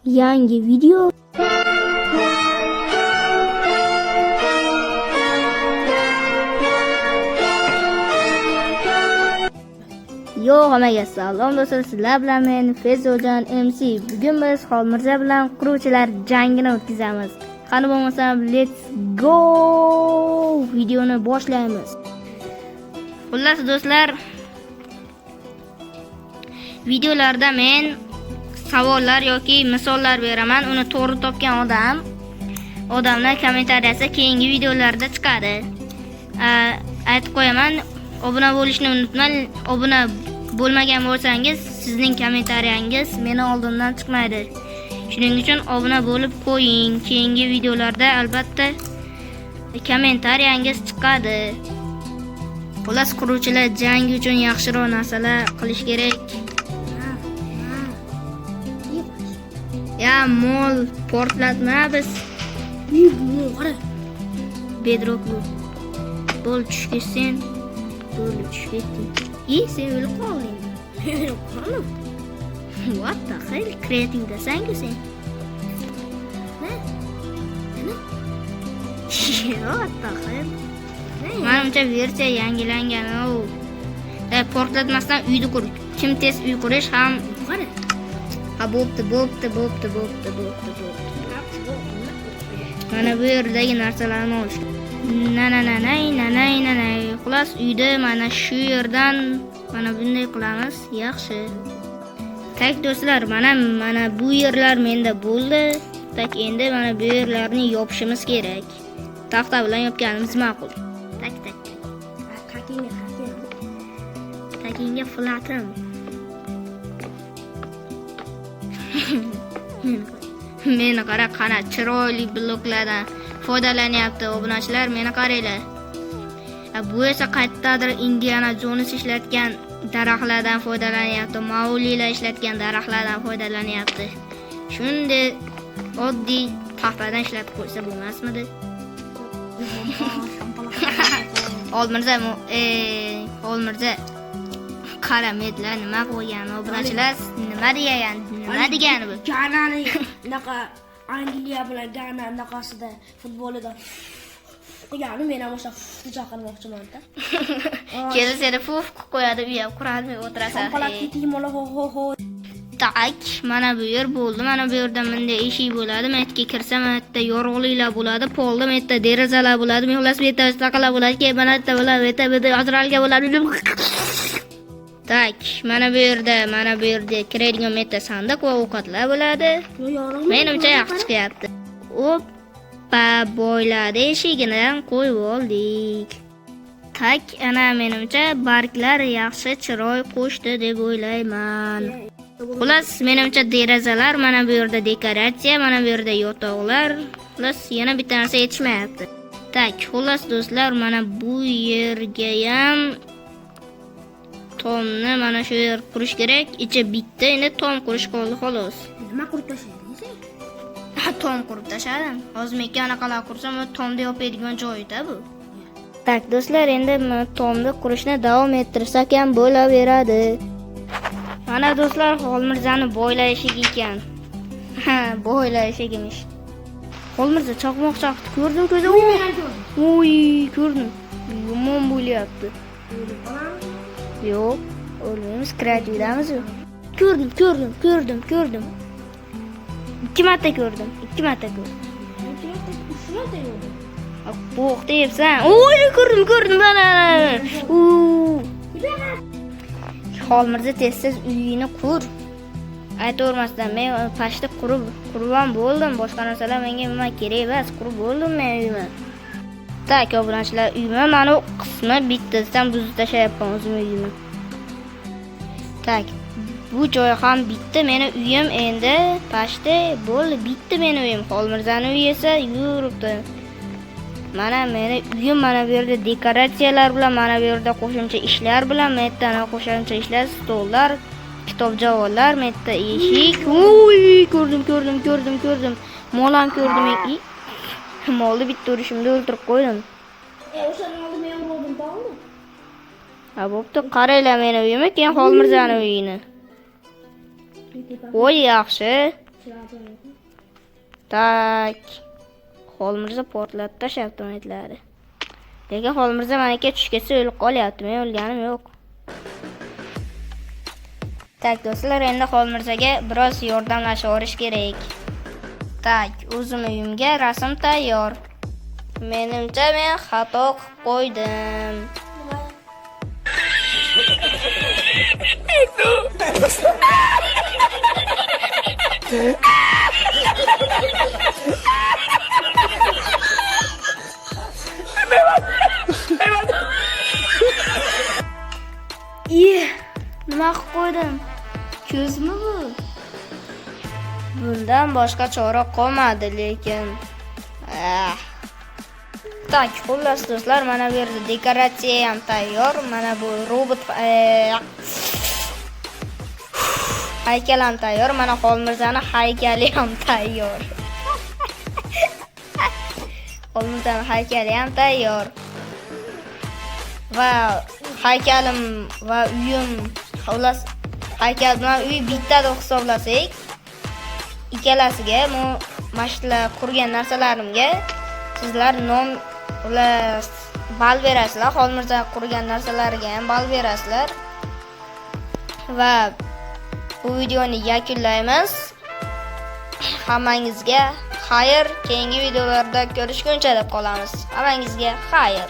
yangi video. Yo, hammaga salom do'stlar, sizlar bilan men Fezojon MC. Bugun biz Xolmirza bilan quruvchilar jangini o'tkazamiz. Qani bo'lmasam, let's go! Videoni boshlaymiz. Xullas do'stlar, videolarda men savollar yoki misollar beraman. Uni to'g'ri topgan odamlar kommentariyasi keyingi videolarda chiqadi. Aytib qo'yaman, obuna bo'lishni unutmang. Obuna bo'lmagan bo'lsangiz, sizning kommentariyangiz meni oldimdan chiqmaydi. Shuning uchun obuna bo'lib qo'ying. Keyingi videolarda albatta kommentariyangiz chiqadi. Xullas, quruvchilar jangi uchun yaxshiroq narsalar qilish kerak. Ya mol portlatma biz. Bedrock bu. Bol tushkesin. Bol tushketding. Sen o'lib qolding. O'lib qoldim. What the hell? Creating desang-ku sen. What the hell? Menimcha versiya yangilangan. Portlatmasdan uyni qur. Kim tez uy qurish ham qara. Ha, bo'pti. Mana bu yerdagi narsalarni olish. Nanay. Xullas, uyda mana shu yerdan mana bunday qilamiz. Yaxshi. Tak do'stlar, mana bu yerlar menda bo'ldi. Tak endi mana bu yerlarni yopishimiz kerak. Taxta bilan yopganimiz ma'qul. Tak. Takinga flatim. Meni qara chiroyli bloklardan foydalanyapti obunachilar, meni qaranglar. Bu esa qayerdadir Indiana Jones ishlatgan daraxtlardan foydalanyapti, Maulilar ishlatgan daraxtlardan foydalanyapti. Shunday oddiy taxtadan ishlatib qo'ysa bo'lmasmidi? Xolmirza qara medlar nima qo'ygan? Obunachilar nima degani bu? Ganani naqa Angliya bilan Gana naqasida futbolida qo'ygan, men ham o'sha chaqirmoqchiman-da. Kelsa seni fuf qo'yadi, uya quradimi o'tirasan. Tak, mana bu yer bo'ldi. Mana bu yerda bunday eshik bo'ladi. Metga kirsam, yerda yorug'liklar bo'ladi, polda metda derazalar bo'ladi. Xullas, bu yerda taqalar bo'ladi, kebanatda bo'ladi, bu yerda azralga bo'ladi. Tak, mana bu yerda kiradigan metda sandiq va ovqatlar bo'ladi. Menimcha yaxshi chiqyapti. Oppa, boyladi eshigidan qo'yib oldik. Tak, ana menimcha barglar yaxshi chiroy qo'shdi deb o'ylayman. Xullas, menimcha derazalar, mana bu yerda dekoratsiya, mana bu yerda yotoqlar. Xullas, yana bitta narsa yetishmayapti. Tak, xullas do'stlar, mana bu yerga ham tomni mana shu yer qurish kerak. Ichi bitta, endi tom qurish qoldi xolos. Nima qurib tashladingiz? Tom qurib tashladim. Hozir anaqalar qursam, tomda yopadigan joyi-da bu. Tak do'stlar, endi tomni qurishni davom ettirsak ham bo'laveradi. Mana do'stlar, Xolmirzani boylar eshigi ekan. Boylar eshigimish. Xolmirza chaqmoq chaqdi. Ko'rdim ko'zim. Voy, ko'rdim. Yomon bo'lyapti. Yo'q, o'lmaymiz, kreativdamiz. Ko'rdim. 2 marta ko'rdim. Bo'q deyapsan. Oy, ko'rdim mana. Xolmirza tez uyini qur. Aytavermasdan men pashta qurib ham bo'ldim. Boshqa narsalar menga kerak emas. Qurib bo'ldim men uyimni. Tak, obunachilar, uyimni mana bu qismi bittasidan buzib tashlayapman o'zim uyimni. Tak, bu joy ham bitta meni uyim, endi pashta bo'ldi, bitta meni uyim. Xolmirzani uyi esa yuribdi. Mana meni uyim, mana bu yerda dekoratsiyalar bilan, mana bu yerda qo'shimcha ishlar bilan, metdan qo'shimcha ishlar, stollar, kitob javonlar, metda eshik. Voy, ko'rdim. Molam ko'rdim. Molni bitta urishimda o'ltirib qo'ydim. O'shani oldim, men urdim, bormi? Ha, bo'pti, qaranglar meni uyimni, keyin Xolmirzani uyini. Voy, yaxshi. Tak. Xolmirza portlatdi tashlabdi umidlari. Lekin Xolmirza menga tush ketsa o'lib qolyapti. Men o'lganim yo'q. Tak do'stlar, endi Xolmirzaga biroz yordamlashib kerak. Tak, o'zim uyimga rasm tayyor. Menimcha men xato qilib qo'ydim. Nima qilib qo'ydim? Ko'zmi bu? Bundan boshqa chora qolmadi, lekin tak, xullas do'stlar, mana bu yerda dekoratsiya ham tayyor. Mana bu robot haykal ham tayyor. Mana Xolmirzani haykali ham tayyor. Xolmirzani haykali ham tayyor. Va haykalim va uyim, xullas haykal bilan uy bitta deb hisoblasak, ikkalasiga mashqlar qurgan narsalarimga sizlar nom ular bal berasizlar. Xolmirza qurgan narsalariga ham bal berasizlar. Va bu videoni yakunlaymiz. Hammangizga xayr. Keyingi videolarda ko'rishguncha deb qolamiz. Hammangizga xayr.